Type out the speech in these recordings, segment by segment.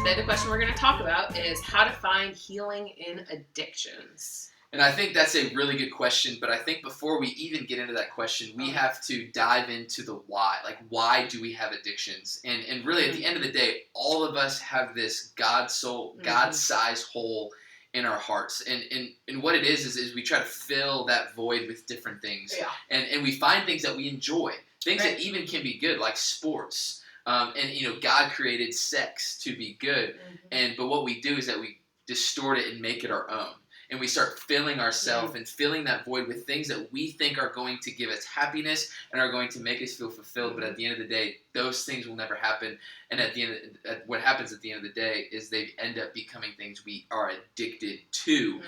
today the question we're going to talk about is how to find healing in addictions. And I think that's a really good question, but I think before we even get into that question, we have to dive into the why. Like, why do we have addictions? And really, at the end of the day, all of us have this God-sized hole in our hearts. And what it is we try to fill that void with different things. Yeah. And we find things that we enjoy, things that even can be good, like sports. And God created sex to be good. But what we do is that we distort it and make it our own. And we start filling ourselves and filling that void with things that we think are going to give us happiness and are going to make us feel fulfilled. But at the end of the day, those things will never happen. And what happens at the end of the day is they end up becoming things we are addicted to.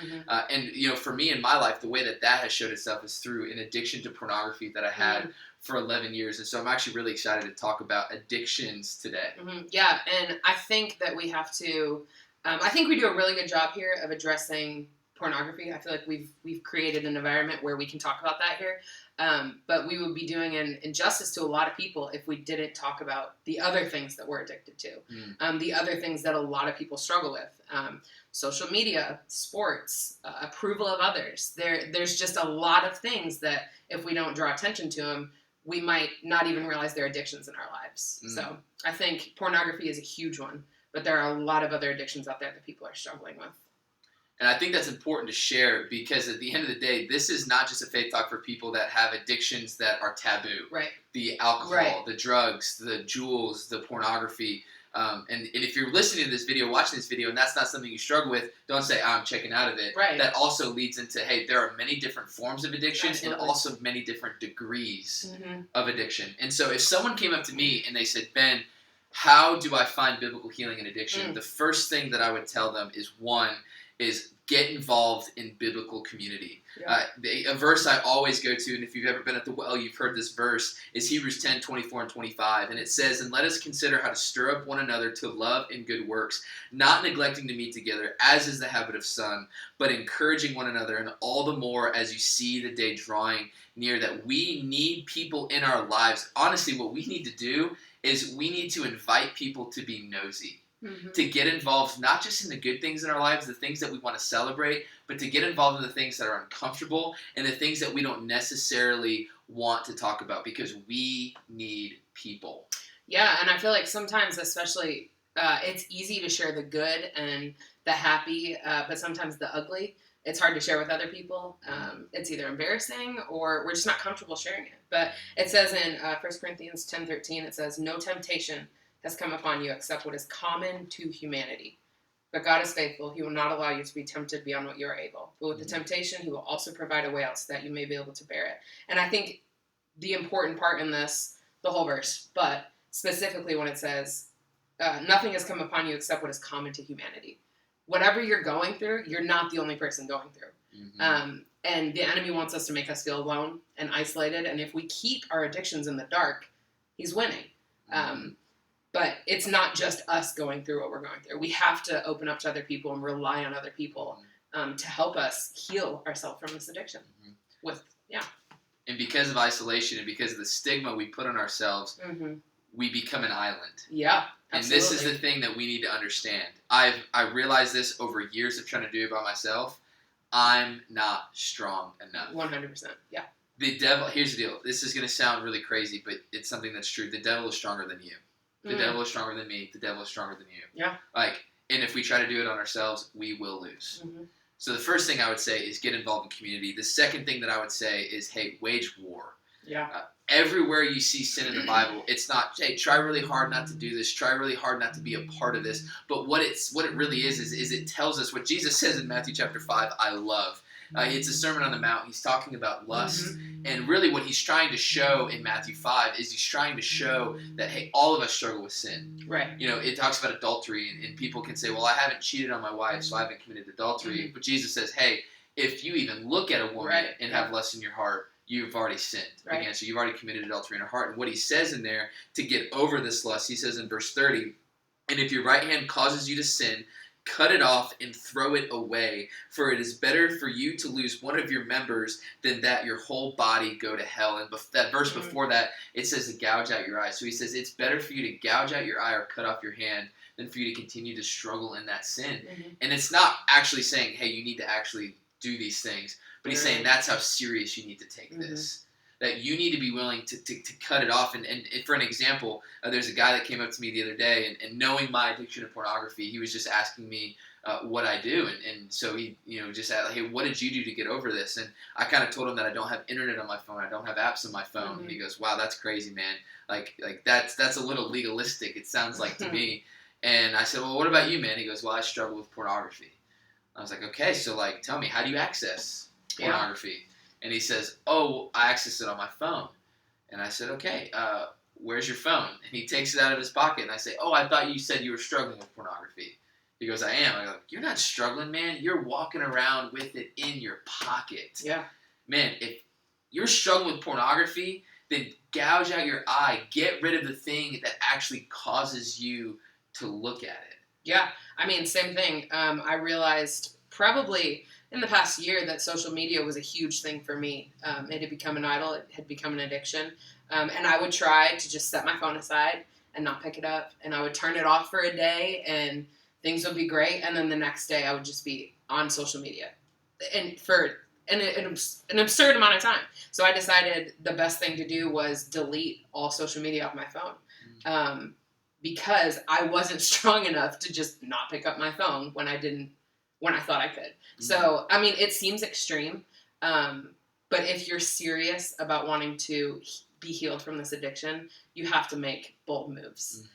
And for me in my life, the way that has showed itself is through an addiction to pornography that I had for 11 years. And so I'm actually really excited to talk about addictions today. Yeah, and I think that we have to, I think we do a really good job here of addressing pornography. I feel like we've created an environment where we can talk about that here, but we would be doing an injustice to a lot of people if we didn't talk about the other things that we're addicted to, the other things that a lot of people struggle with, social media, sports, approval of others. There's just a lot of things that if we don't draw attention to them, we might not even realize they're addictions in our lives. So I think pornography is a huge one, but there are a lot of other addictions out there that people are struggling with. And I think that's important to share because at the end of the day, this is not just a faith talk for people that have addictions that are taboo. Right. The alcohol, the drugs, the jewels, the pornography. And if you're listening to this video, watching this video, and that's not something you struggle with, don't say, I'm checking out of it. Right. That also leads into, hey, there are many different forms of addiction and also many different degrees of addiction. And so if someone came up to me and they said, Ben, how do I find biblical healing in addiction? The first thing that I would tell them is get involved in biblical community. A verse I always go to, and if you've ever been at the well, you've heard this verse, is Hebrews 10, 24 and 25. And it says, and let us consider how to stir up one another to love and good works, not neglecting to meet together, as is the habit of some, but encouraging one another, and all the more as you see the day drawing near. That we need people in our lives. Honestly, what we need to do is we need to invite people to be nosy. To get involved not just in the good things in our lives, the things that we want to celebrate, but to get involved in the things that are uncomfortable and the things that we don't necessarily want to talk about because we need people. Yeah, and I feel like sometimes especially it's easy to share the good and the happy, but sometimes the ugly. It's hard to share with other people. It's either embarrassing or we're just not comfortable sharing it. But it says in 1 Corinthians 10:13, it says, no temptation has come upon you except what is common to humanity. But God is faithful. He will not allow you to be tempted beyond what you are able. But with the temptation, he will also provide a way out so that you may be able to bear it. And I think the important part in this, the whole verse, but specifically when it says, nothing has come upon you except what is common to humanity. Whatever you're going through, you're not the only person going through. And the enemy wants us to make us feel alone and isolated. And if we keep our addictions in the dark, he's winning. But it's not just us going through what we're going through. We have to open up to other people and rely on other people to help us heal ourselves from this addiction. And because of isolation and because of the stigma we put on ourselves, we become an island. Yeah, absolutely. And this is the thing that we need to understand. I realized this over years of trying to do it by myself. I'm not strong enough. 100%, yeah. The devil, here's the deal. This is going to sound really crazy, but it's something that's true. The devil is stronger than you. The devil is stronger than me. The devil is stronger than you. Yeah. And if we try to do it on ourselves, we will lose. So the first thing I would say is get involved in community. The second thing that I would say is, hey, wage war. Yeah. Everywhere you see sin in the Bible, it's not, hey, try really hard not to do this. Try really hard not to be a part of this. But what it really is it tells us what Jesus says in Matthew chapter 5, I love. It's a Sermon on the Mount. He's talking about lust. And really what he's trying to show in Matthew 5 is he's trying to show that, hey, all of us struggle with sin. Right. It talks about adultery, and people can say, well, I haven't cheated on my wife, so I haven't committed adultery. But Jesus says, hey, if you even look at a woman and have lust in your heart, you've already sinned again. So you've already committed adultery in your heart. And what he says in there, to get over this lust, he says in verse 30, and if your right hand causes you to sin, cut it off and throw it away, for it is better for you to lose one of your members than that your whole body go to hell. And that verse before that, it says to gouge out your eye. So he says it's better for you to gouge out your eye or cut off your hand than for you to continue to struggle in that sin. Mm-hmm. And it's not actually saying, hey, you need to actually do these things, but he's saying that's how serious you need to take this. That you need to be willing to cut it off. And for an example, there's a guy that came up to me the other day, and knowing my addiction to pornography, he was just asking me what I do. And so he just asked, like, hey, what did you do to get over this? And I kind of told him that I don't have internet on my phone. I don't have apps on my phone. Mm-hmm. And he goes, wow, that's crazy, man. Like that's a little legalistic, it sounds like to me. And I said, well, what about you, man? He goes, well, I struggle with pornography. I was like, okay, so like, tell me, how do you access pornography? And he says, oh, I access it on my phone. And I said, okay, where's your phone? And he takes it out of his pocket. And I say, oh, I thought you said you were struggling with pornography. He goes, I am. I go, you're not struggling, man. You're walking around with it in your pocket. Yeah. Man, if you're struggling with pornography, then gouge out your eye. Get rid of the thing that actually causes you to look at it. Yeah. I mean, same thing. I realized probably in the past year that social media was a huge thing for me. It had become an idol. It had become an addiction. And I would try to just set my phone aside and not pick it up. And I would turn it off for a day and things would be great. And then the next day I would just be on social media and for an absurd amount of time. So I decided the best thing to do was delete all social media off my phone. Because I wasn't strong enough to just not pick up my phone when I thought I could. So, I mean, it seems extreme, but if you're serious about wanting to be healed from this addiction, you have to make bold moves.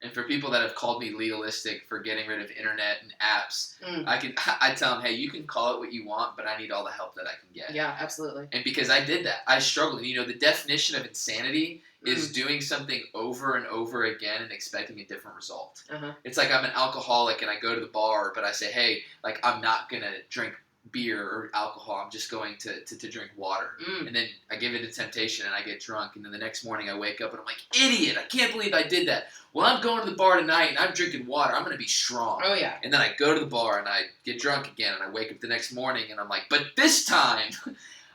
And for people that have called me legalistic for getting rid of internet and apps, I tell them, hey, you can call it what you want, but I need all the help that I can get. Yeah, absolutely. And because I did that. I struggled. The definition of insanity is doing something over and over again and expecting a different result. It's like I'm an alcoholic and I go to the bar, but I say, hey, like, I'm not going to drink beer or alcohol. I'm just going to drink water. And then I give it a temptation and I get drunk. And then the next morning I wake up and I'm like, idiot, I can't believe I did that. Well, I'm going to the bar tonight and I'm drinking water. I'm going to be strong. Oh, yeah. And then I go to the bar and I get drunk again and I wake up the next morning and I'm like, but this time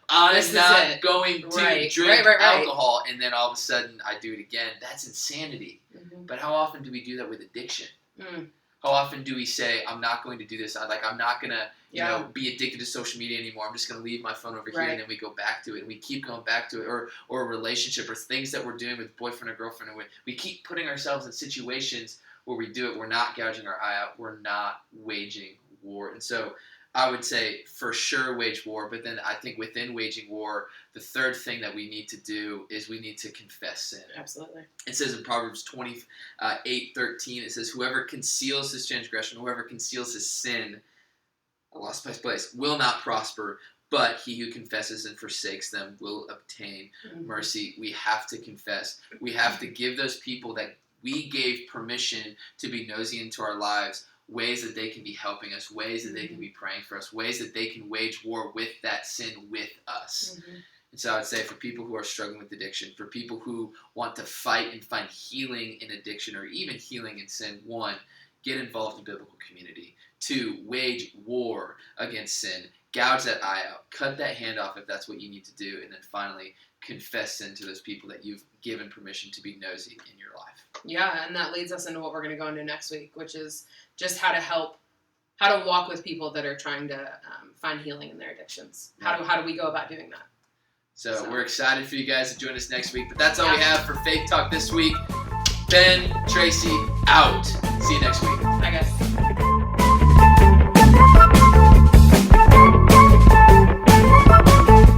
I'm not going to drink alcohol. And then all of a sudden I do it again. That's insanity. But how often do we do that with addiction? How often do we say, I'm not going to do this? I'm not going to be addicted to social media anymore. I'm just going to leave my phone over here, and then we go back to it, and we keep going back to it, or a relationship, or things that we're doing with boyfriend or girlfriend, and we keep putting ourselves in situations where we do it. We're not gouging our eye out. We're not waging war. And so I would say for sure wage war, but then I think within waging war, the third thing that we need to do is we need to confess sin. Absolutely. It says in Proverbs 28:13, it says, whoever conceals his transgression, whoever conceals his sin, I lost my place, will not prosper, but he who confesses and forsakes them will obtain mercy. We have to confess. We have to give those people that we gave permission to be nosy into our lives ways that they can be helping us, ways that they can be praying for us, ways that they can wage war with that sin with us. And so I would say for people who are struggling with addiction, for people who want to fight and find healing in addiction or even healing in sin, 1, get involved in biblical community. 2, wage war against sin. Gouge that eye out. Cut that hand off if that's what you need to do. And then finally, confess sin to those people that you've given permission to be nosy in your life. Yeah, and that leads us into what we're going to go into next week, which is just how to walk with people that are trying to find healing in their addictions. How do we go about doing that? So we're excited for you guys to join us next week. But that's all we have for Faith Talk this week. Ben, Tracy, out. See you next week. Bye, guys.